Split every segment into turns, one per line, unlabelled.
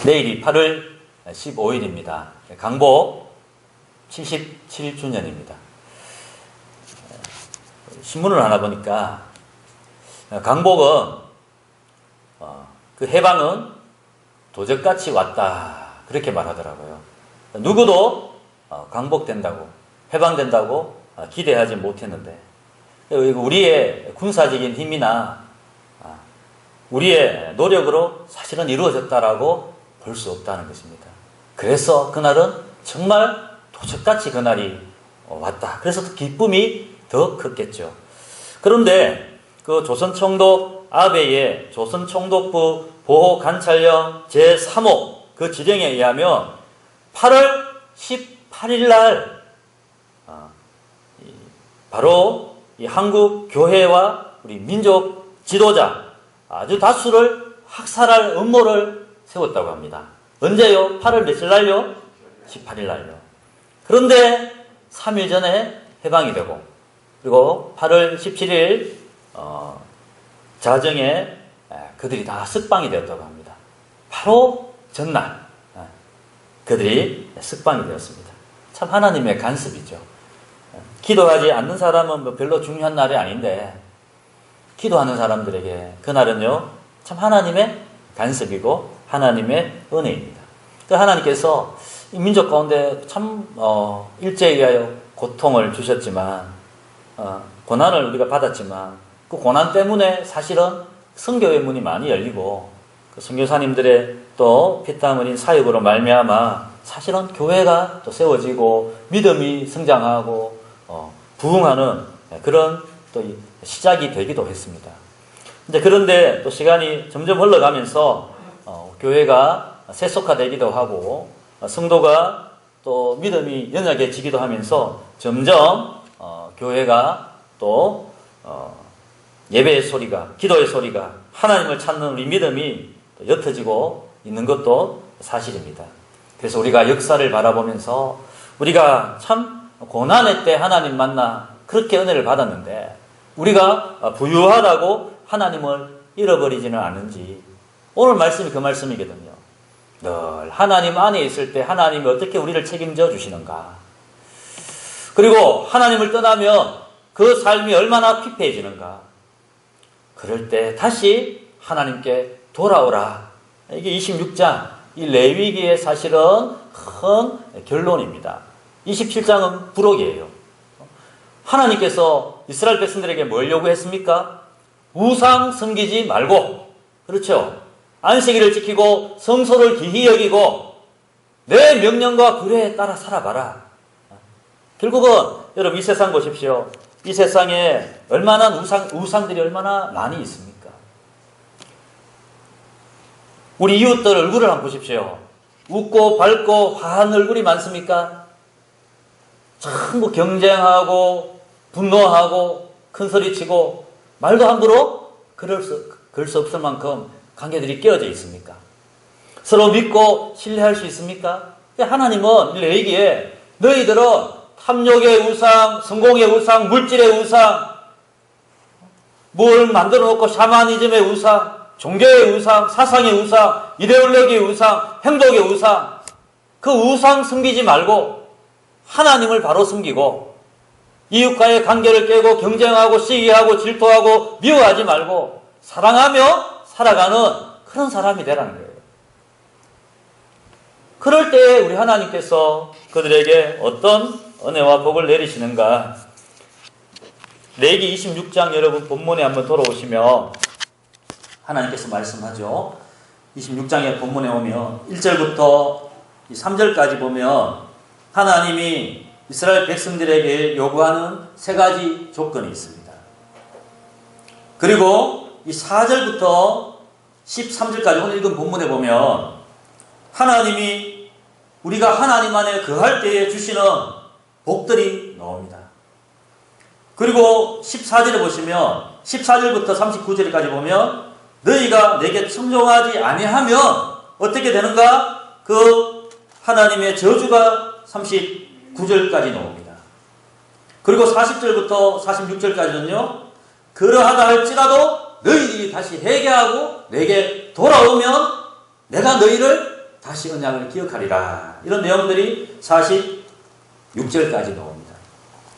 내일이 8월 15일입니다. 강복 77주년입니다. 신문을 하나 보니까 강복은 그 해방은 도적같이 왔다 그렇게 말하더라고요. 누구도 강복된다고 해방된다고 기대하지 못했는데 우리의 군사적인 힘이나 우리의 노력으로 사실은 이루어졌다라고 볼 수 없다는 것입니다. 그래서 그날은 정말 도적같이 그날이 왔다. 그래서 기쁨이 더 컸겠죠. 그런데 그 조선총독 아베의 조선총독부 보호관찰령 제3호 그 지령에 의하면 8월 18일 날 바로 이 한국 교회와 우리 민족 지도자 아주 다수를 학살할 음모를 세웠다고 합니다. 언제요? 8월 며칠 날요? 18일 날요. 그런데 3일 전에 해방이 되고 그리고 8월 17일 자정에 그들이 다 석방이 되었다고 합니다. 바로 전날 그들이 석방이 되었습니다. 참 하나님의 간섭이죠. 기도하지 않는 사람은 별로 중요한 날이 아닌데 기도하는 사람들에게 그날은요 참 하나님의 간섭이고 하나님의 은혜입니다. 그 하나님께서 이 민족 가운데 참 일제에 의하여 고통을 주셨지만 고난을 우리가 받았지만 그 고난 때문에 사실은 선교의 문이 많이 열리고 그 선교사님들의 또 피땀 흘린 사역으로 말미암아 사실은 교회가 또 세워지고 믿음이 성장하고 부흥하는 그런 또 시작이 되기도 했습니다. 그런데 또 시간이 점점 흘러가면서 교회가 세속화되기도 하고 성도가 또 믿음이 연약해지기도 하면서 점점 교회가 또 예배의 소리가 기도의 소리가 하나님을 찾는 우리 믿음이 옅어지고 있는 것도 사실입니다. 그래서 우리가 역사를 바라보면서 우리가 참 고난의 때 하나님 만나 그렇게 은혜를 받았는데 우리가 부유하다고 하나님을 잃어버리지는 않은지 오늘 말씀이 그 말씀이거든요. 늘 하나님 안에 있을 때 하나님이 어떻게 우리를 책임져 주시는가. 그리고 하나님을 떠나면 그 삶이 얼마나 피폐해지는가. 그럴 때 다시 하나님께 돌아오라. 이게 26장 이 레위기의 사실은 큰 결론입니다. 27장은 부록이에요. 하나님께서 이스라엘 백성들에게 뭘 요구했습니까? 우상 섬기지 말고, 그렇죠? 안식일을 지키고 성소를 기히 여기고 내 명령과 규례에 따라 살아봐라. 결국은 여러분 이 세상 보십시오. 이 세상에 얼마나 우상들이 얼마나 많이 있습니까? 우리 이웃들 얼굴을 한번 보십시오. 웃고 밝고 화한 얼굴이 많습니까? 전부 경쟁하고 분노하고 큰소리치고 말도 함부로 그럴 수 없을 만큼 관계들이 깨어져 있습니까? 서로 믿고 신뢰할 수 있습니까? 하나님은 레위기에 너희들은 탐욕의 우상, 성공의 우상, 물질의 우상, 뭘 만들어 놓고 샤머니즘의 우상, 종교의 우상, 사상의 우상, 이데올로기의 우상, 행동의 우상, 그 우상 섬기지 말고 하나님을 바로 섬기고 이웃과의 관계를 깨고 경쟁하고 시기하고 질투하고 미워하지 말고 사랑하며 살아가는 그런 사람이 되라는 거예요. 그럴 때 우리 하나님께서 그들에게 어떤 은혜와 복을 내리시는가. 레위기 26장 여러분 본문에 한번 돌아오시면 하나님께서 말씀하죠. 26장의 본문에 오면 1절부터 3절까지 보면 하나님이 이스라엘 백성들에게 요구하는 세 가지 조건이 있습니다. 그리고 이 4절부터 13절까지 오늘 읽은 본문에 보면 하나님이 우리가 하나님 안에 거할 때에 주시는 복들이 나옵니다. 그리고 14절에 보시면 14절부터 39절까지 보면 너희가 내게 청종하지 아니하면 어떻게 되는가? 그 하나님의 저주가 39절까지 나옵니다. 그리고 40절부터 46절까지는요. 그러하다 할지라도 너희들이 다시 회개하고 내게 돌아오면 내가 너희를 다시 언약을 기억하리라. 이런 내용들이 46절까지 나옵니다.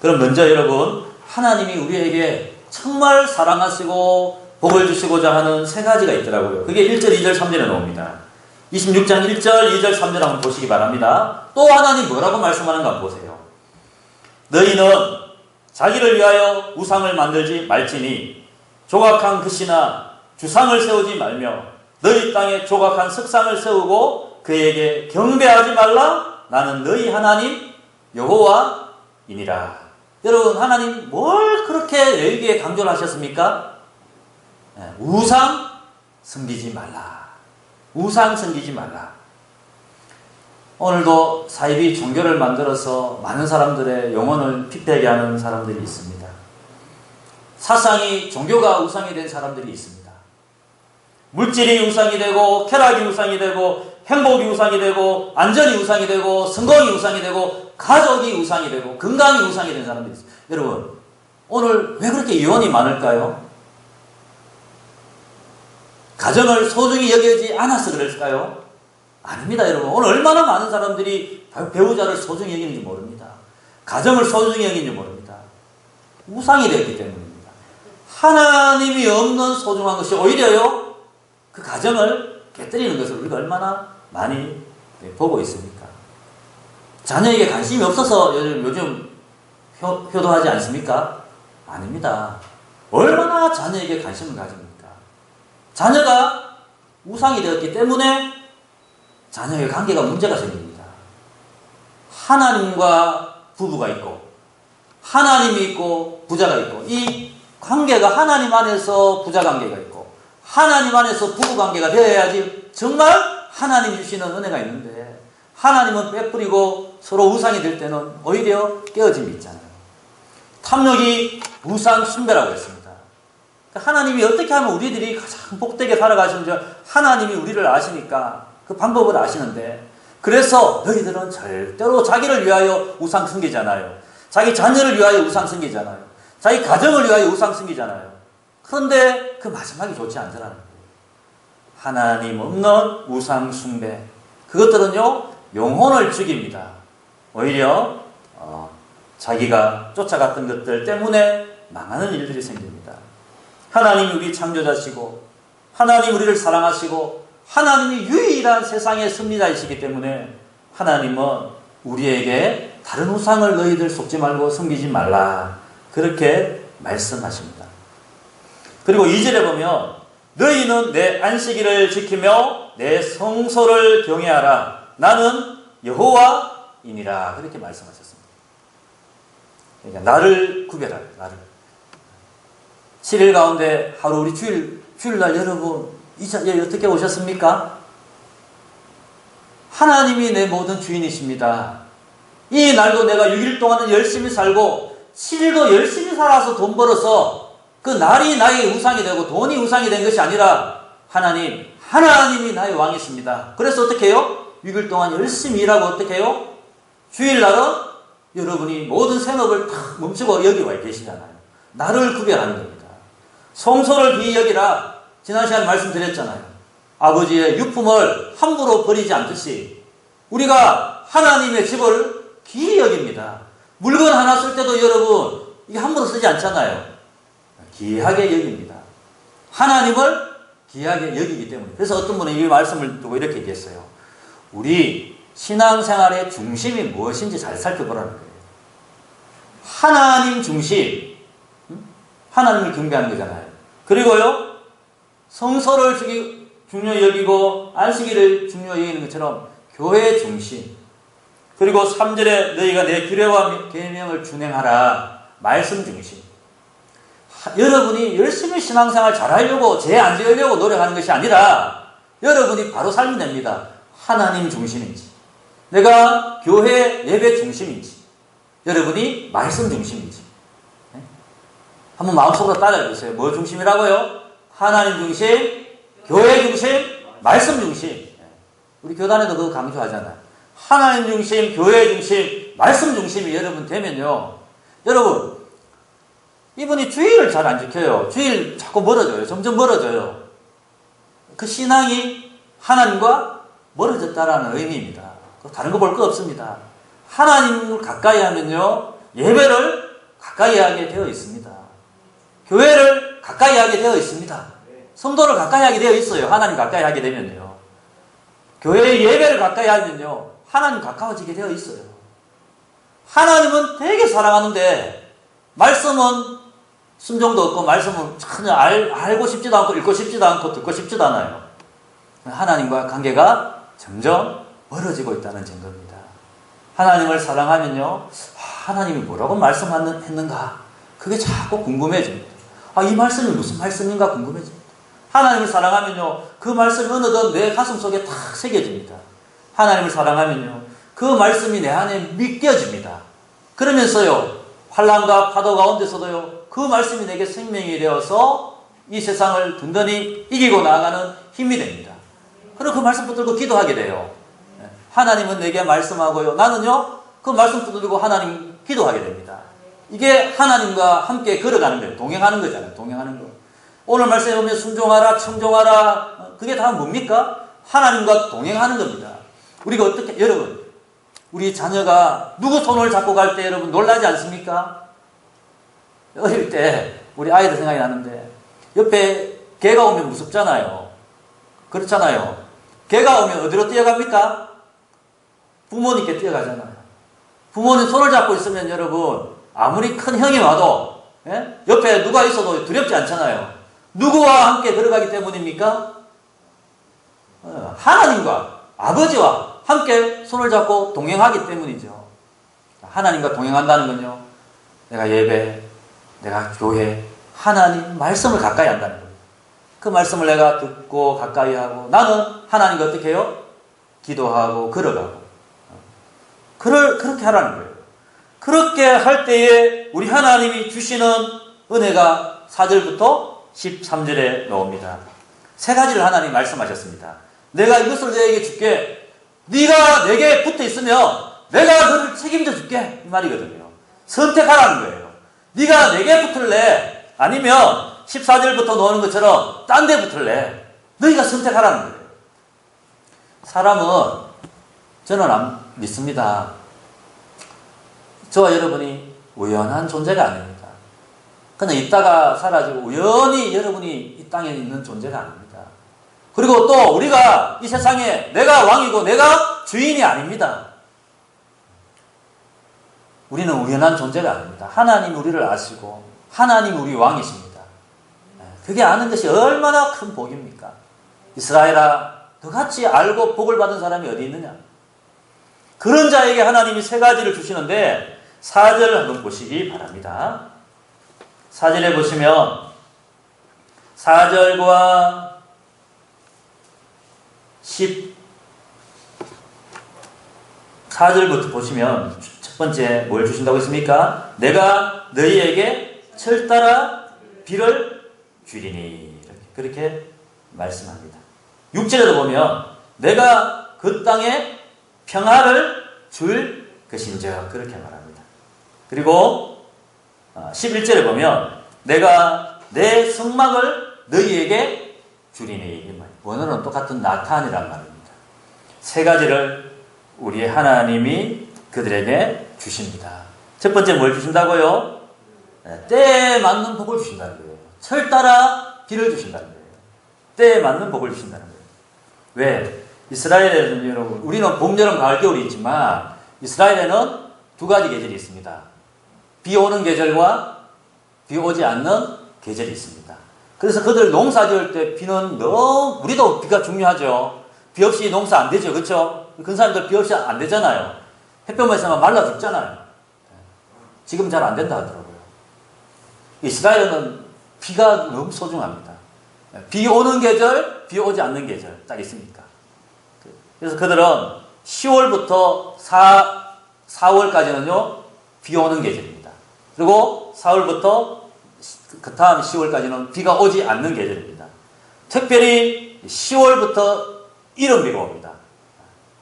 그럼 먼저 여러분, 하나님이 우리에게 정말 사랑하시고 복을 주시고자 하는 세 가지가 있더라고요. 그게 1절, 2절, 3절에 나옵니다. 26장 1절, 2절, 3절 한번 보시기 바랍니다. 또 하나님 뭐라고 말씀하는가 한번 보세요. 너희는 자기를 위하여 우상을 만들지 말지니 조각한 글씨나 주상을 세우지 말며 너희 땅에 조각한 석상을 세우고 그에게 경배하지 말라. 나는 너희 하나님 여호와이니라. 여러분, 하나님 뭘 그렇게 여기에 강조를 하셨습니까? 우상 섬기지 말라. 우상 섬기지 말라. 오늘도 사이비 종교를 만들어서 많은 사람들의 영혼을 피폐하게 하는 사람들이 있습니다. 사상이 종교가 우상이 된 사람들이 있습니다. 물질이 우상이 되고 쾌락이 우상이 되고 행복이 우상이 되고 안전이 우상이 되고 성공이 우상이 되고 가족이 우상이 되고 건강이 우상이 된 사람들이 있습니다. 여러분, 오늘 왜 그렇게 이혼이 많을까요? 가정을 소중히 여기지 않아서 그럴까요? 아닙니다, 여러분. 오늘 얼마나 많은 사람들이 배우자를 소중히 여기는지 모릅니다. 가정을 소중히 여기는지 모릅니다. 우상이 되었기 때문입니다. 하나님이 없는 소중한 것이 오히려요, 그 가정을 깨뜨리는 것을 우리가 얼마나 많이 보고 있습니까? 자녀에게 관심이 없어서 요즘 효도하지 않습니까? 아닙니다. 얼마나 자녀에게 관심을 가집니까? 자녀가 우상이 되었기 때문에 자녀의 관계가 문제가 생깁니다. 하나님과 부부가 있고 하나님이 있고 부자가 있고 이 관계가 하나님 안에서 부자 관계가 있고 하나님 안에서 부부 관계가 되어야지 정말 하나님 주시는 은혜가 있는데 하나님은 베풀이고 서로 우상이 될 때는 오히려 깨어짐이 있잖아요. 탐욕이 우상 숭배라고 했습니다. 하나님이 어떻게 하면 우리들이 가장 복되게 살아가시는지 하나님이 우리를 아시니까 그 방법을 아시는데 그래서 너희들은 절대로 자기를 위하여 우상 섬기잖아요. 자기 자녀를 위하여 우상 섬기잖아요. 자기 가정을 위하여 우상 섬기잖아요. 그런데 그 마지막이 좋지 않더라는 거예요. 하나님 없는 우상 숭배. 그것들은요, 영혼을 죽입니다. 오히려 자기가 쫓아갔던 것들 때문에 망하는 일들이 생깁니다. 하나님이 우리 창조자시고 하나님 우리를 사랑하시고 하나님이 유일한 세상의 승리자이시기 때문에 하나님은 우리에게 다른 우상을 너희들 속지 말고 섬기지 말라 그렇게 말씀하십니다. 그리고 2절에 보면 너희는 내 안식일을 지키며 내 성소를 경외하라. 나는 여호와이니라 그렇게 말씀하셨습니다. 그러니까 나를 구별하라. 나를. 7일 가운데 하루 우리 주일날 여러분 이 자리에 어떻게 오셨습니까? 하나님이 내 모든 주인이십니다. 이 날도 내가 6일 동안은 열심히 살고 7일도 열심히 살아서 돈 벌어서 그 날이 나의 우상이 되고 돈이 우상이 된 것이 아니라 하나님이 나의 왕이십니다. 그래서 어떻게 해요? 6일 동안 열심히 일하고 어떻게 해요? 주일날은 여러분이 모든 생업을 탁 멈추고 여기 와 계시잖아요. 나를 구별하는 겁니다. 성소를 귀히 여기라. 지난 시간에 말씀드렸잖아요. 아버지의 유품을 함부로 버리지 않듯이 우리가 하나님의 집을 귀히 여깁니다. 물건 하나 쓸 때도 여러분 이게 함부로 쓰지 않잖아요. 귀하게 여깁니다. 하나님을 귀하게 여기기 때문에. 그래서 어떤 분은 이 말씀을 두고 이렇게 얘기했어요. 우리 신앙생활의 중심이 무엇인지 잘 살펴보라는 거예요. 하나님 중심, 하나님을 경배하는 거잖아요. 그리고요, 성소를 중요히 여기고 안식일을 중요히 여기는 것처럼 교회 중심. 그리고 3절에 너희가 내 규례와 계명을 준행하라. 말씀 중심. 여러분이 열심히 신앙생활 잘하려고 죄 안 지으려고 노력하는 것이 아니라 여러분이 바로 삶이 됩니다. 하나님 중심인지 내가 교회 예배 중심인지 여러분이 말씀 중심인지 한번 마음속으로 따라해보세요. 뭐 중심이라고요? 하나님 중심, 교회 중심, 말씀 중심. 우리 교단에도 그거 강조하잖아요. 하나님 중심, 교회 중심, 말씀 중심이 여러분 되면요, 여러분 이분이 주일을 잘 안 지켜요. 주일 자꾸 멀어져요. 점점 멀어져요. 그 신앙이 하나님과 멀어졌다라는 의미입니다. 다른 거 볼 거 없습니다. 하나님을 가까이 하면요, 예배를 가까이 하게 되어 있습니다. 교회를 가까이 하게 되어 있습니다. 성도를 가까이 하게 되어 있어요. 하나님 가까이 하게 되면요. 교회의 예배를 가까이 하면요, 하나님 가까워지게 되어 있어요. 하나님은 되게 사랑하는데 말씀은 순종도 없고 말씀을 전혀 알고 싶지도 않고 읽고 싶지도 않고 듣고 싶지도 않아요. 하나님과 관계가 점점 멀어지고 있다는 증거입니다. 하나님을 사랑하면요, 하나님이 뭐라고 말씀했는가, 그게 자꾸 궁금해집니다. 이 말씀이 무슨 말씀인가 궁금해집니다. 하나님을 사랑하면요, 그 말씀이 어느덧 내 가슴 속에 탁 새겨집니다. 하나님을 사랑하면요, 그 말씀이 내 안에 믿겨집니다. 그러면서요, 환난과 파도 가운데서도요, 그 말씀이 내게 생명이 되어서 이 세상을 든든히 이기고 나아가는 힘이 됩니다. 그리고 그 말씀 붙들고 기도하게 돼요. 하나님은 내게 말씀하고요, 나는요, 그 말씀 붙들고 하나님 기도하게 됩니다. 이게 하나님과 함께 걸어가는 거예요. 동행하는 거잖아요. 동행하는 거. 오늘 말씀에 보면 순종하라, 청종하라, 그게 다 뭡니까? 하나님과 동행하는 겁니다. 우리가 어떻게, 여러분, 우리 자녀가 누구 손을 잡고 갈 때 여러분 놀라지 않습니까? 어릴 때 우리 아이들 생각이 나는데, 옆에 개가 오면 무섭잖아요. 그렇잖아요. 개가 오면 어디로 뛰어갑니까? 부모님께 뛰어가잖아요. 부모님 손을 잡고 있으면 여러분, 아무리 큰 형이 와도, 옆에 누가 있어도 두렵지 않잖아요. 누구와 함께 걸어가기 때문입니까? 하나님과 아버지와 함께 손을 잡고 동행하기 때문이죠. 하나님과 동행한다는 건요, 내가 예배, 내가 교회, 하나님 말씀을 가까이 한다는 거예요. 그 말씀을 내가 듣고 가까이 하고, 나는 하나님과 어떻게 해요? 기도하고 걸어가고. 그렇게 하라는 거예요. 그렇게 할 때에 우리 하나님이 주시는 은혜가 4절부터 13절에 나옵니다. 세 가지를 하나님이 말씀하셨습니다. 내가 이것을 너에게 줄게. 네가 내게 붙어 있으면 내가 너를 책임져 줄게. 이 말이거든요. 선택하라는 거예요. 네가 내게 붙을래? 아니면 14절부터 나오는 것처럼 딴 데 붙을래? 너희가 선택하라는 거예요. 사람은 저는 안 믿습니다. 저와 여러분이 우연한 존재가 아닙니다. 그냥 있다가 사라지고 우연히 여러분이 이 땅에 있는 존재가 아닙니다. 그리고 또 우리가 이 세상에 내가 왕이고 내가 주인이 아닙니다. 우리는 우연한 존재가 아닙니다. 하나님이 우리를 아시고 하나님이 우리 왕이십니다. 그게 아는 것이 얼마나 큰 복입니까? 이스라엘아, 너같이 알고 복을 받은 사람이 어디 있느냐? 그런 자에게 하나님이 세 가지를 주시는데 4절 한번 보시기 바랍니다. 4절에 보시면 4절과 14절부터 보시면 첫 번째 뭘 주신다고 했습니까? 내가 너희에게 철 따라 비를 주리니, 그렇게 말씀합니다. 6절에도 보면 내가 그 땅에 평화를 줄 것인즉, 그렇게 말합니다. 그리고 11절에 보면 내가 내 성막을 너희에게 주리니, 원어는 똑같은 나탄이란 말입니다. 세 가지를 우리 하나님이 그들에게 주십니다. 첫 번째 뭘 주신다고요? 때에 맞는 복을 주신다는 거예요. 철 따라 비를 주신다는 거예요. 때에 맞는 복을 주신다는 거예요. 왜? 이스라엘에는 여러분, 우리는 봄, 여름, 가을, 겨울이 있지만 이스라엘에는 두 가지 계절이 있습니다. 비 오는 계절과 비 오지 않는 계절이 있습니다. 그래서 그들 농사 지을 때 비는 너무, 우리도 비가 중요하죠. 비 없이 농사 안 되죠. 그렇죠? 그 사람들 비 없이 안 되잖아요. 햇볕만 있으면 말라 죽잖아요. 지금 잘 안 된다 하더라고요. 이스라엘은 비가 너무 소중합니다. 비 오는 계절, 비 오지 않는 계절 딱 있습니까? 그래서 그들은 10월부터 4월까지는요, 비 오는 계절입니다. 그리고 4월부터 그 다음 10월까지는 비가 오지 않는 계절입니다. 특별히 10월부터 이른 비가 옵니다.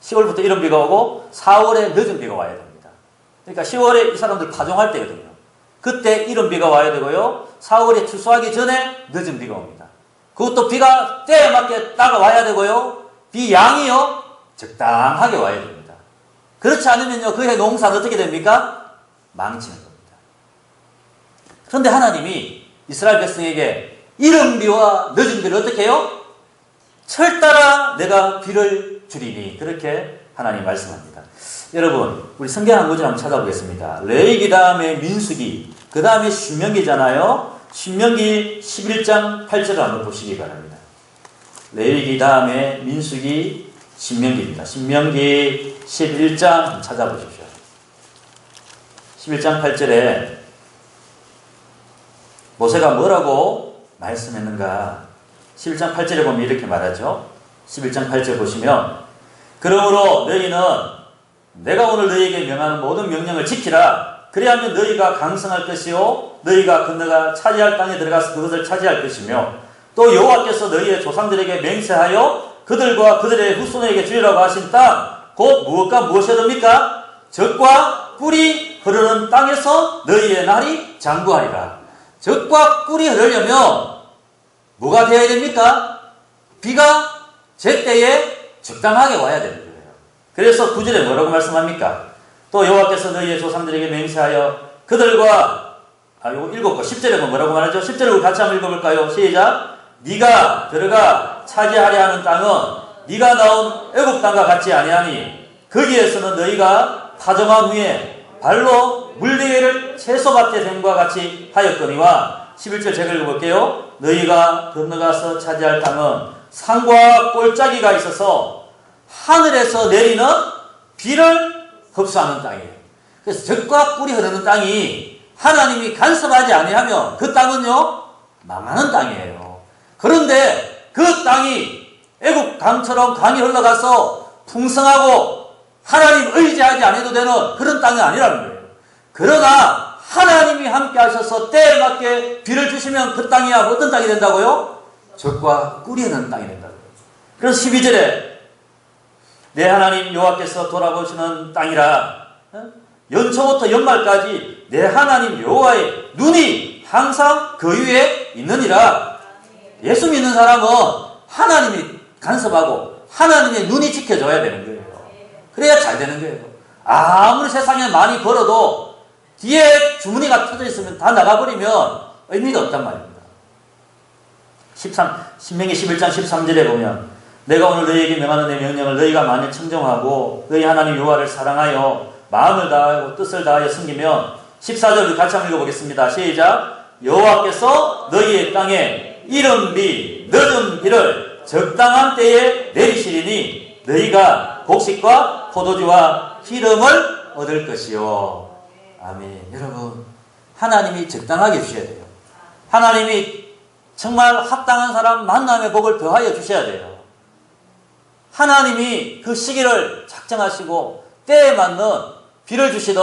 10월부터 이른 비가 오고 4월에 늦은 비가 와야 됩니다. 그러니까 10월에 이 사람들 파종할 때거든요. 그때 이른 비가 와야 되고요. 4월에 추수하기 전에 늦은 비가 옵니다. 그것도 비가 때에 맞게 따라와야 되고요. 비 양이요, 적당하게 와야 됩니다. 그렇지 않으면요, 그의 농사는 어떻게 됩니까? 망치는 겁니다. 그런데 하나님이 이스라엘 백성에게 이른 비와 늦은 비를 어떻게 해요? 철 따라 내가 비를 주리니, 그렇게 하나님 말씀합니다. 여러분, 우리 성경 한 구절 한번 찾아보겠습니다. 레위기 다음에 민수기, 그 다음에 신명기잖아요. 신명기 11장 8절을 한번 보시기 바랍니다. 레위기 다음에 민수기, 신명기입니다. 신명기 11장 한번 찾아보십시오. 11장 8절에 모세가 뭐라고 말씀했는가? 11장 8절에 보면 이렇게 말하죠. 11장 8절 보시면, 그러므로 너희는 내가 오늘 너희에게 명하는 모든 명령을 지키라. 그리하면 너희가 강성할 것이요 너희가 건너가 차지할 땅에 들어가서 그것을 차지할 것이며, 또 여호와께서 너희의 조상들에게 맹세하여 그들과 그들의 후손에게 주리라고 하신 땅, 곧 무엇과 무엇이 됩니까? 젖과 꿀이 흐르는 땅에서 너희의 날이 장구하리라. 젖과 꿀이 흐르려면 뭐가 되어야 됩니까? 비가 제때에 적당하게 와야 되는 거예요. 그래서 9절에 뭐라고 말씀합니까? 또 여호와께서 너희의 조상들에게 맹세하여 그들과, 요거 읽었고 10절에 보면 뭐라고 말하죠? 10절을 같이 한번 읽어볼까요? 시작! 네가 들어가 차지하려 하는 땅은 네가 나온 애굽 땅과 같지 아니하니 거기에서는 너희가 타정한 후에 발로 물대기를 채소밭에 됨과 같이 하였거니와, 11절 제가 읽어볼게요. 너희가 건너가서 차지할 땅은 산과 골짜기가 있어서 하늘에서 내리는 비를 흡수하는 땅이에요. 그래서 젖과 꿀이 흐르는 땅이 하나님이 간섭하지 아니하면 그 땅은요 망하는 땅이에요. 그런데 그 땅이 애국 강처럼 강이 흘러가서 풍성하고 하나님 의지하지 않아도 되는 그런 땅이 아니라는 거예요. 그러나 하나님이 함께 하셔서 때에 맞게 비를 주시면 그 땅이 어떤 땅이 된다고요? 젖과 꿀이 흐르는 땅이 된다고요. 그래서 12절에 내 하나님 여호와께서 돌아보시는 땅이라, 연초부터 연말까지 내 하나님 여호와의 눈이 항상 그 위에 있느니라. 예수 믿는 사람은 하나님이 간섭하고 하나님의 눈이 지켜줘야 되는 거예요. 그래야 잘 되는 거예요. 아무리 세상에 많이 벌어도 뒤에 주머니가 터져 있으면 다 나가버리면 의미가 없단 말입니다. 신명기 11장 13절에 보면 내가 오늘 너희에게 명하는 내 명령을 너희가 만일 청정하고 너희 하나님 여호와를 사랑하여 마음을 다하고 뜻을 다하여 섬기면, 14절을 같이 한번 읽어보겠습니다. 시작! 여호와께서 너희의 땅에 이른 비, 늦은 비를 적당한 때에 내리시리니 너희가 곡식과 포도주와 기름을 얻을 것이요. 아멘. 여러분, 하나님이 적당하게 주셔야 돼요. 하나님이 정말 합당한 사람 만남의 복을 더하여 주셔야 돼요. 하나님이 그 시기를 작정하시고 때에 맞는 비를 주시듯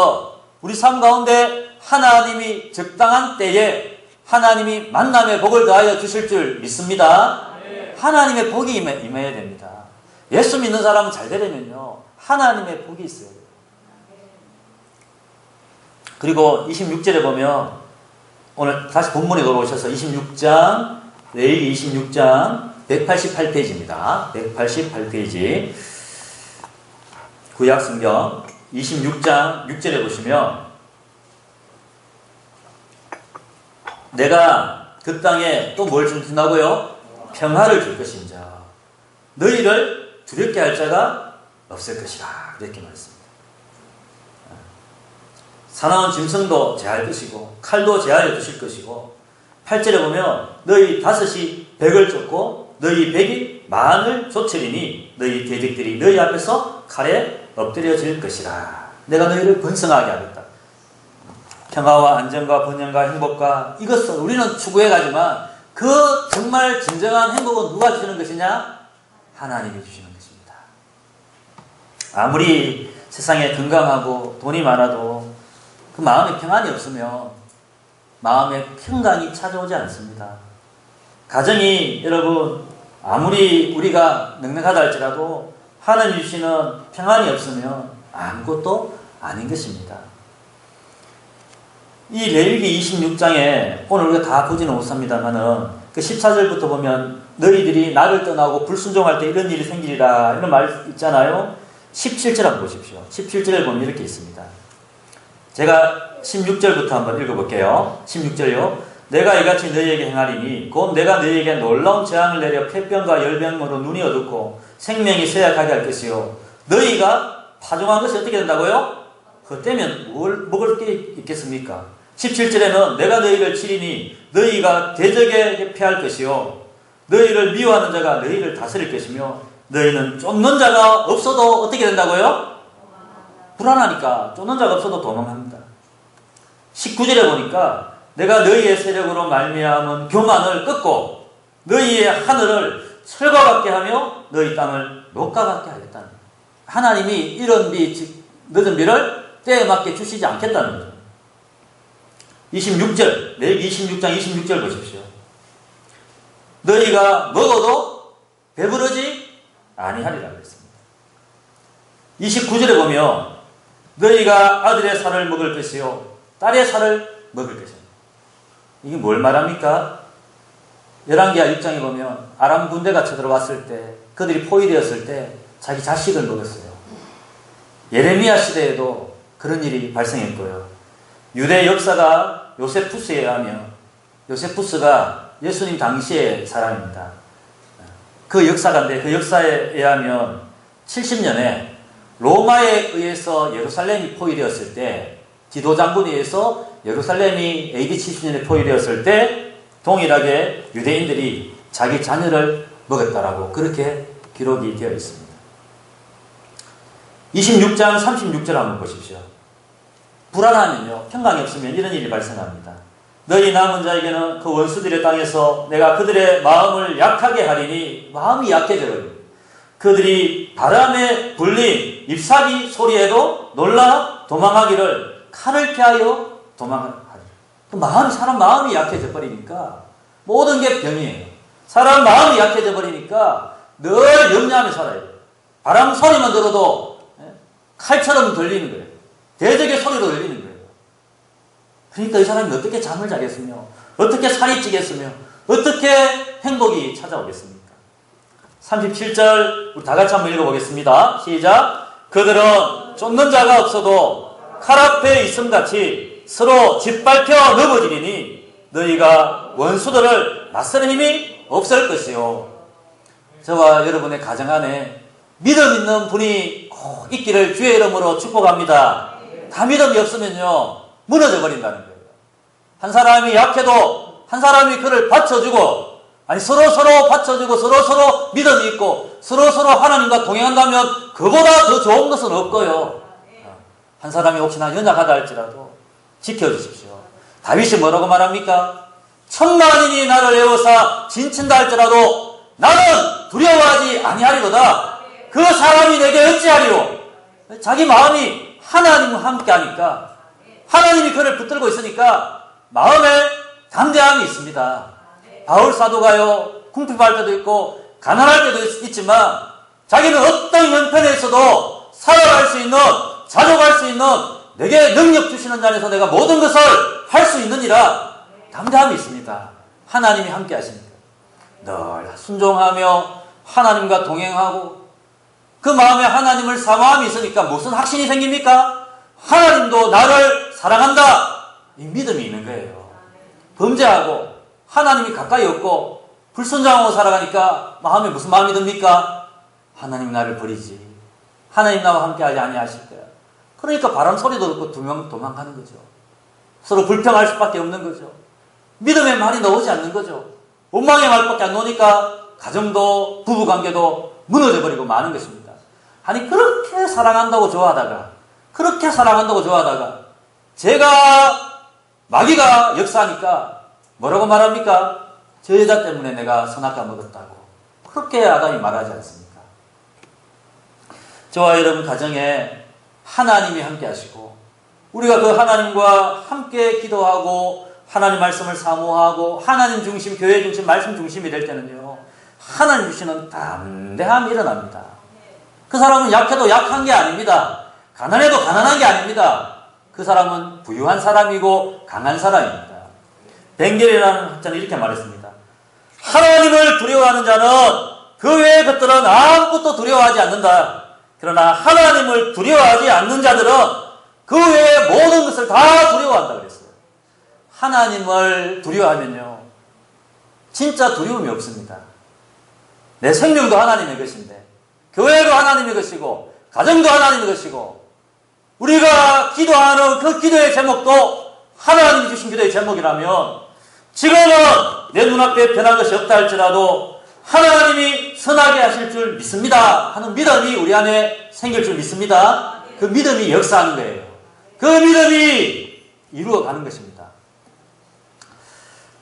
우리 삶 가운데 하나님이 적당한 때에 하나님이 만남의 복을 더하여 주실 줄 믿습니다. 하나님의 복이 임해야 됩니다. 예수 믿는 사람은 잘 되려면요 하나님의 복이 있어요. 그리고 26절에 보면, 오늘 다시 본문에 돌아오셔서 26장, 레위기 26장 188페이지입니다. 188페이지 구약성경 26장 6절에 보시면, 내가 그 땅에 또 뭘 준다고요? 평화를 줄 것인자 너희를 두렵게 할 자가 없을 것이라, 이렇게 말했습니다. 사나운 짐승도 제할 것이고 칼도 제하여 주실 것이고, 8절에 보면 너희 다섯이 백을 쫓고 너희 백이 만을 쫓으리니 너희 대적들이 너희 앞에서 칼에 엎드려질 것이라. 내가 너희를 번성하게 하겠다. 평화와 안정과 번영과 행복과 이것을 우리는 추구해가지만 그 정말 진정한 행복은 누가 주시는 것이냐? 하나님이 주시는 것입니다. 아무리 세상에 건강하고 돈이 많아도 그 마음에 평안이 없으면 마음에 평강이 찾아오지 않습니다. 가정이 여러분 아무리 우리가 넉넉하다 할지라도 하나님 주시는 평안이 없으면 아무것도 아닌 것입니다. 이 레위기 26장에 오늘 우리가 다 보지는 못합니다만은 그 14절부터 보면 너희들이 나를 떠나고 불순종할 때 이런 일이 생기리라 이런 말 있잖아요. 17절 한번 보십시오. 17절을 보면 이렇게 있습니다. 제가 16절부터 한번 읽어볼게요. 16절요. 내가 이같이 너희에게 행하리니 곧 내가 너희에게 놀라운 재앙을 내려 폐병과 열병으로 눈이 어둡고 생명이 쇠약하게 할 것이요 너희가 파종한 것이 어떻게 된다고요? 그때면 뭘 먹을 게 있겠습니까? 17절에는 내가 너희를 치리니 너희가 대적에 패할 것이요 너희를 미워하는 자가 너희를 다스릴 것이며 너희는 쫓는 자가 없어도 어떻게 된다고요? 불안하니까 쫓는 자가 없어도 도망합니다. 19절에 보니까 내가 너희의 세력으로 말미암은 교만을 끊고 너희의 하늘을 철과 같게 하며 너희 땅을 녹과 같게 하겠다는 거예요. 하나님이 이런 늦은 비를 때에 맞게 주시지 않겠다는 거죠. 26절, 레위기 26장 26절 보십시오. 너희가 먹어도 배부르지 아니하리라 그랬습니다. 29절에 보면 너희가 아들의 살을 먹을 것이요 딸의 살을 먹을 것이요. 이게 뭘 말합니까? 열왕기하 6장에 보면 아람 군대가 쳐들어왔을 때 그들이 포위되었을 때 자기 자식을 먹었어요. 예레미야 시대에도 그런 일이 발생했고요. 유대 역사가 요세푸스에 의하면 요세푸스가 예수님 당시의 사람입니다. 그 역사가인데 그 역사에 의하면 70년에 로마에 의해서 예루살렘이 포위되었을 때 디도 장군에 의해서 예루살렘이 AD 70년에 포위되었을 때 동일하게 유대인들이 자기 자녀를 먹었다라고 그렇게 기록이 되어 있습니다. 26장 36절 한번 보십시오. 불안하면요 평강이 없으면 이런 일이 발생합니다. 너희 남은 자에게는 그 원수들의 땅에서 내가 그들의 마음을 약하게 하리니 마음이 약해져요. 그들이 바람에 불린 잎사귀 소리에도 놀라 도망하기를 칼을 피하여 도망하리라. 그 사람 마음이 약해져 버리니까 모든 게 병이에요. 사람 마음이 약해져 버리니까 늘 염려하며 살아요. 바람 소리만 들어도 칼처럼 들리는 거예요. 대적의 소리로 들리는 거예요. 그러니까 이 사람이 어떻게 잠을 자겠으며 어떻게 살이 찌겠으며 어떻게 행복이 찾아오겠습니까? 37절 우리 다 같이 한번 읽어보겠습니다. 시작. 그들은 쫓는 자가 없어도 칼 앞에 있음같이 서로 짓밟혀 넘어지리니 너희가 원수들을 맞서는 힘이 없을 것이요. 저와 여러분의 가정 안에 믿음 있는 분이 꼭 있기를 주의 이름으로 축복합니다. 다 믿음이 없으면요 무너져 버린다는 거예요. 한 사람이 약해도 한 사람이 그를 받쳐주고 서로 받쳐주고 서로 믿음이 있고 서로 하나님과 동행한다면 그보다 더 좋은 것은 없고요. 한 사람이 혹시나 연약하다 할지라도 지켜주십시오. 다윗이 뭐라고 말합니까? 천만인이 나를 애워사 진친다 할지라도 나는 두려워하지 아니하리로다. 그 사람이 내게 어찌하리요? 자기 마음이 하나님과 함께 하니까 하나님이 그를 붙들고 있으니까 마음에 담대함이 있습니다. 바울 사도가요 궁핍할 때도 있고 가난할 때도 있지만 자기는 어떤 형편에서도 살아갈 수 있는 자족할 수 있는 내게 능력 주시는 자에서 내가 모든 것을 할 수 있느니라 담대함이 있습니다. 하나님이 함께 하십니다. 늘 순종하며 하나님과 동행하고 그 마음에 하나님을 사모함이 있으니까 무슨 확신이 생깁니까? 하나님도 나를 사랑한다. 이 믿음이 있는 거예요. 범죄하고 하나님이 가까이 없고 불순종하고 살아가니까 마음에 무슨 마음이 듭니까? 하나님 나를 버리지. 하나님 나와 함께하지 아니하실 거야. 그러니까 바람 소리도 듣고 도망가는 거죠. 서로 불평할 수밖에 없는 거죠. 믿음의 말이 나오지 않는 거죠. 원망의 말밖에 안 나오니까 가정도 부부관계도 무너져버리고 마는 것입니다. 아니 그렇게 사랑한다고 좋아하다가 제가 마귀가 역사하니까 뭐라고 말합니까? 저 여자 때문에 내가 선악과 먹었다고. 그렇게 아담이 말하지 않습니까? 저와 여러분 가정에 하나님이 함께 하시고 우리가 그 하나님과 함께 기도하고 하나님 말씀을 사모하고 하나님 중심, 교회 중심, 말씀 중심이 될 때는요 하나님 주시는 담대함이 일어납니다. 그 사람은 약해도 약한 게 아닙니다. 가난해도 가난한 게 아닙니다. 그 사람은 부유한 사람이고 강한 사람입니다. 벵겔이라는 학자는 이렇게 말했습니다. 하나님을 두려워하는 자는 그 외의 것들은 아무것도 두려워하지 않는다. 그러나 하나님을 두려워하지 않는 자들은 그 외의 모든 것을 다 두려워한다 그랬어요. 하나님을 두려워하면요, 진짜 두려움이 없습니다. 내 생명도 하나님의 것인데, 교회도 하나님의 것이고, 가정도 하나님의 것이고, 우리가 기도하는 그 기도의 제목도 하나님이 주신 기도의 제목이라면, 지금은 내 눈앞에 변한 것이 없다 할지라도 하나님이 선하게 하실 줄 믿습니다 하는 믿음이 우리 안에 생길 줄 믿습니다. 그 믿음이 역사하는 거예요. 그 믿음이 이루어가는 것입니다.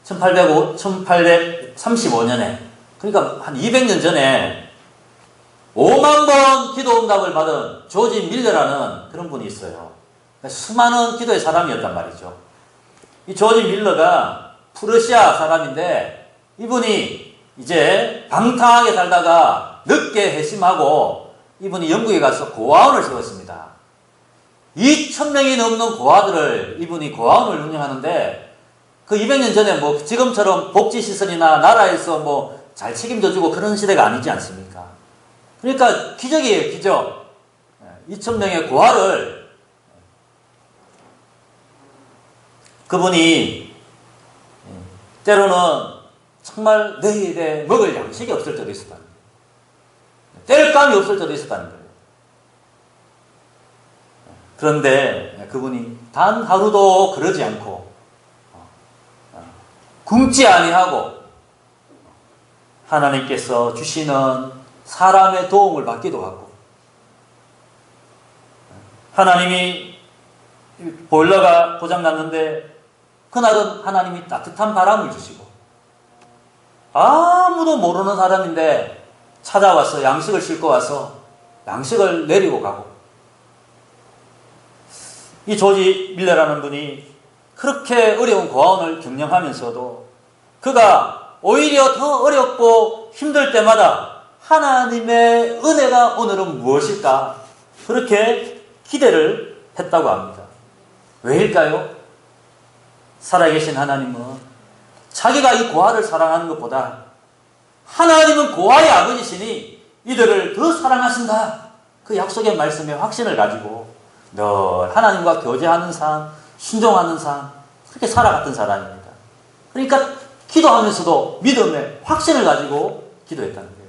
1835년에, 그러니까 한 200년 전에 5만 번 기도 응답을 받은 조지 밀러라는 그런 분이 있어요. 수많은 기도의 사람이었단 말이죠. 이 조지 밀러가 프러시아 사람인데, 이분이 이제 방탕하게 살다가 늦게 회심하고 이분이 영국에 가서 고아원을 세웠습니다. 2,000명이 넘는 고아들을 이분이 고아원을 운영하는데, 그 200년 전에 뭐 지금처럼 복지시설이나 나라에서 뭐 잘 책임져주고 그런 시대가 아니지 않습니까? 그러니까 기적이에요, 기적. 2,000명의 고아를 그분이 때로는 정말 내일에 먹을 양식이 없을 때도 있었다는 거예요. 뗄감이 없을 때도 있었다는 거예요. 그런데 그분이 단 하루도 그러지 않고 굶지 아니하고 하나님께서 주시는 사람의 도움을 받기도 하고, 하나님이 보일러가 고장났는데 그날은 하나님이 따뜻한 바람을 주시고, 아무도 모르는 사람인데 찾아와서 양식을 싣고 와서 양식을 내리고 가고, 이 조지 밀러라는 분이 그렇게 어려운 고아원을 경영하면서도 그가 오히려 더 어렵고 힘들 때마다 하나님의 은혜가 오늘은 무엇일까? 그렇게 기대를 했다고 합니다. 왜일까요? 살아계신 하나님은 자기가 이 고아를 사랑하는 것보다 하나님은 고아의 아버지시니 이들을 더 사랑하신다. 그 약속의 말씀에 확신을 가지고 늘 하나님과 교제하는 삶, 순종하는 삶, 그렇게 살아갔던 사람입니다. 그러니까 기도하면서도 믿음의 확신을 가지고 기도했다는 거예요.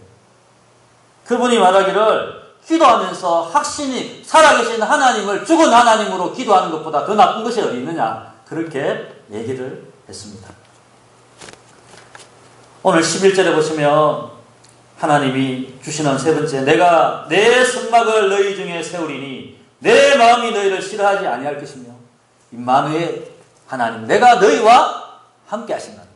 그분이 말하기를 기도하면서 확신이 살아계신 하나님을 죽은 하나님으로 기도하는 것보다 더 나쁜 것이 어디 있느냐, 그렇게 얘기를 했습니다. 오늘 11절에 보시면 하나님이 주시는 세 번째, 내가 내 성막을 너희 중에 세우리니 내 마음이 너희를 싫어하지 아니할 것이며, 임마누엘 하나님, 내가 너희와 함께 하신다는 거예요.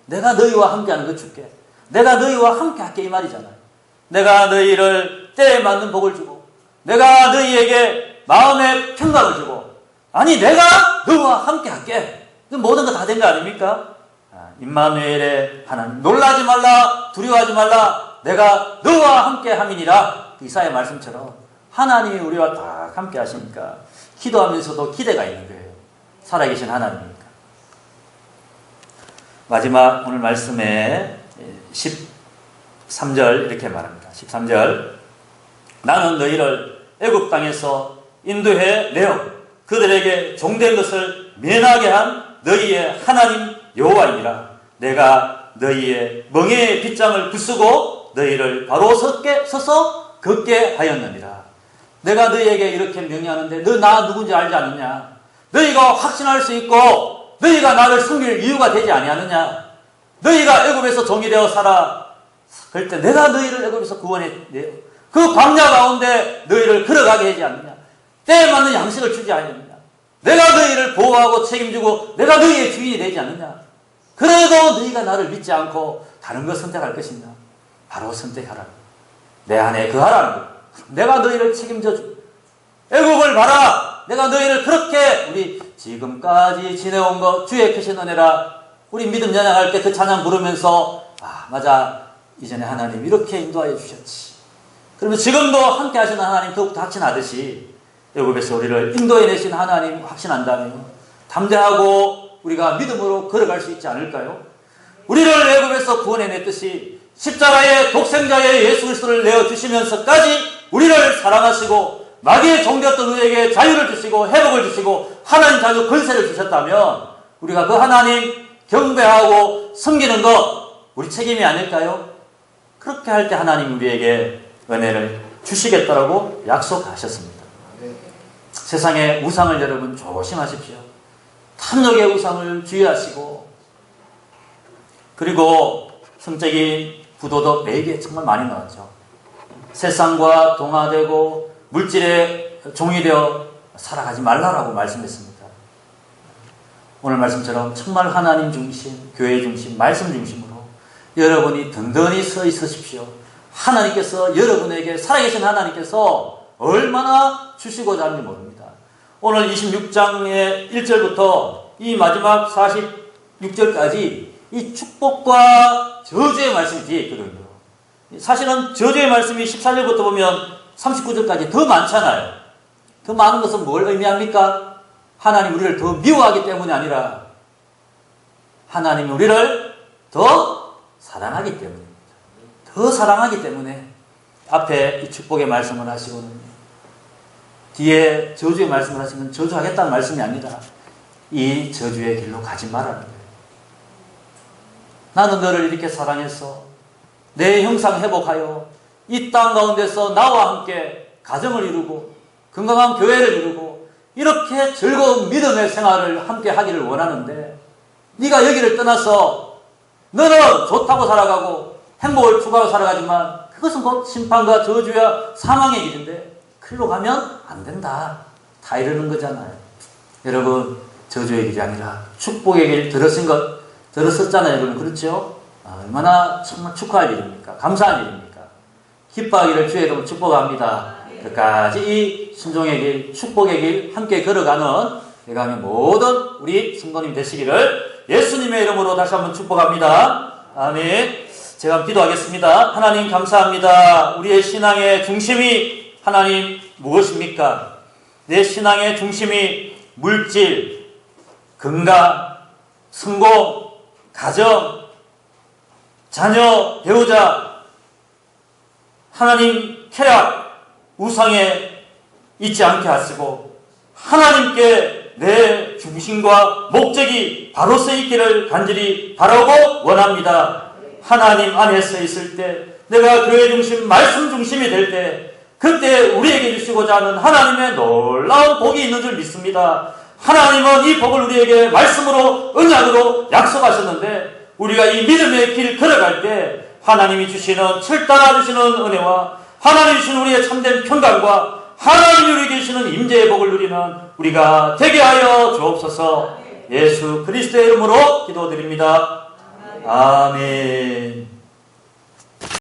내가 너희와 함께하는 거 줄게. 내가 너희와 함께 할게, 이 말이잖아요. 내가 너희를 때에 맞는 복을 주고, 내가 너희에게 마음의 평강을 주고, 아니 내가 너희와 함께 할게. 모든 거 다 된 거 아닙니까? 임마누엘의 하나님, 놀라지 말라, 두려워하지 말라, 내가 너와 함께 함이니라. 이사야 말씀처럼 하나님이 우리와 다 함께 하시니까 기도하면서도 기대가 있는 거예요. 살아계신 하나님이니까. 마지막 오늘 말씀에 13절 이렇게 말합니다. 13절, 나는 너희를 애굽 땅에서 인도해 내어 그들에게 종된 것을 면하게 한 너희의 하나님 여호와이니라. 내가 너희의 멍에의 빗장을 부수고 너희를 바로 서서 걷게 하였느니라. 내가 너희에게 이렇게 명령하는데 너 나 누군지 알지 않느냐? 너희가 확신할 수 있고 너희가 나를 섬길 이유가 되지 아니하느냐? 너희가 애굽에서 종이 되어 살아. 그럴 때 내가 너희를 애굽에서 구원해 내어 그 광야 가운데 너희를 걸어가게 하지 않느냐? 때에 맞는 양식을 주지 않느냐? 내가 너희를 보호하고 책임지고 내가 너희의 주인이 되지 않느냐? 그래도 너희가 나를 믿지 않고 다른 걸 선택할 것이냐? 바로 선택하라. 내 안에 거하라는 것. 내가 너희를 책임져 주. 애굽을 봐라. 내가 너희를 그렇게 우리 지금까지 지내온 것 주의 크신 은혜라. 우리 믿음 찬양할 때 그 찬양 부르면서 맞아, 이전에 하나님 이렇게 인도하여 주셨지. 그러면 지금도 함께 하시는 하나님 더욱더 확신하듯이 애굽에서 우리를 인도해 내신 하나님 확신한다면 담대하고 우리가 믿음으로 걸어갈 수 있지 않을까요? 우리를 애굽에서 구원해냈듯이 십자가의 독생자의 예수 그리스도를 내어주시면서까지 우리를 사랑하시고 마귀의 종되었던 우리에게 자유를 주시고 회복을 주시고 하나님 자유 권세를 주셨다면 우리가 그 하나님 경배하고 섬기는 것 우리 책임이 아닐까요? 그렇게 할 때 하나님 우리에게 은혜를 주시겠다라고 약속하셨습니다. 세상의 우상을 여러분 조심하십시오. 탐욕의 우상을 주의하시고, 그리고 성적인 부도도 매개 정말 많이 나왔죠. 세상과 동화되고 물질에 종이되어 살아가지 말라라고 말씀했습니다. 오늘 말씀처럼 정말 하나님 중심, 교회 중심, 말씀 중심으로 여러분이 든든히 서 있으십시오. 하나님께서 여러분에게, 살아계신 하나님께서 얼마나 주시고자 하는지 모릅니다. 오늘 26장의 1절부터 이 마지막 46절까지 이 축복과 저주의 말씀이 뒤에 있거든요. 사실은 저주의 말씀이 14절부터 보면 39절까지 더 많잖아요. 더 많은 것은 뭘 의미합니까? 하나님 우리를 더 미워하기 때문이 아니라 하나님이 우리를 더 사랑하기 때문입니다. 더 사랑하기 때문에 앞에 이 축복의 말씀을 하시고는 뒤에 저주의 말씀을 하시면 저주하겠다는 말씀이 아니라 이 저주의 길로 가지 말라는 거예요. 나는 너를 이렇게 사랑해서 내 형상 회복하여 이 땅 가운데서 나와 함께 가정을 이루고 건강한 교회를 이루고 이렇게 즐거운 믿음의 생활을 함께 하기를 원하는데 네가 여기를 떠나서 너는 좋다고 살아가고 행복을 추구하고 살아가지만 그것은 곧 심판과 저주와 사망의 길인데 그리로 가면 안 된다. 다 이러는 거잖아요. 여러분, 저주의 길이 아니라 축복의 길 들었었잖아요. 여러분. 그렇죠? 얼마나 정말 축하할 일입니까? 감사할 일입니까? 기뻐하기를 주의 이름으로 축복합니다. 끝까지 이 순종의 길, 축복의 길 함께 걸어가는 예감의 모든 우리 성도님 되시기를 예수님의 이름으로 다시 한번 축복합니다. 아멘. 제가 기도하겠습니다. 하나님 감사합니다. 우리의 신앙의 중심이 하나님 무엇입니까? 내 신앙의 중심이 물질, 건강, 성공, 가정, 자녀, 배우자, 하나님 쾌락, 우상에 있지 않게 하시고 하나님께 내 중심과 목적이 바로 서 있기를 간절히 바라고 원합니다. 하나님 안에 서 있을 때 내가 교회 중심, 말씀 중심이 될 때 그때 우리에게 주시고자 하는 하나님의 놀라운 복이 있는 줄 믿습니다. 하나님은 이 복을 우리에게 말씀으로 언약으로 약속하셨는데 우리가 이 믿음의 길 걸어갈 때 하나님이 주시는 철따라 주시는 은혜와 하나님이 주시는 우리의 참된 평강과 하나님이 우리에게 주시는 임재의 복을 누리는 우리가 되게 하여 주옵소서. 예수 그리스도의 이름으로 기도드립니다. 아멘.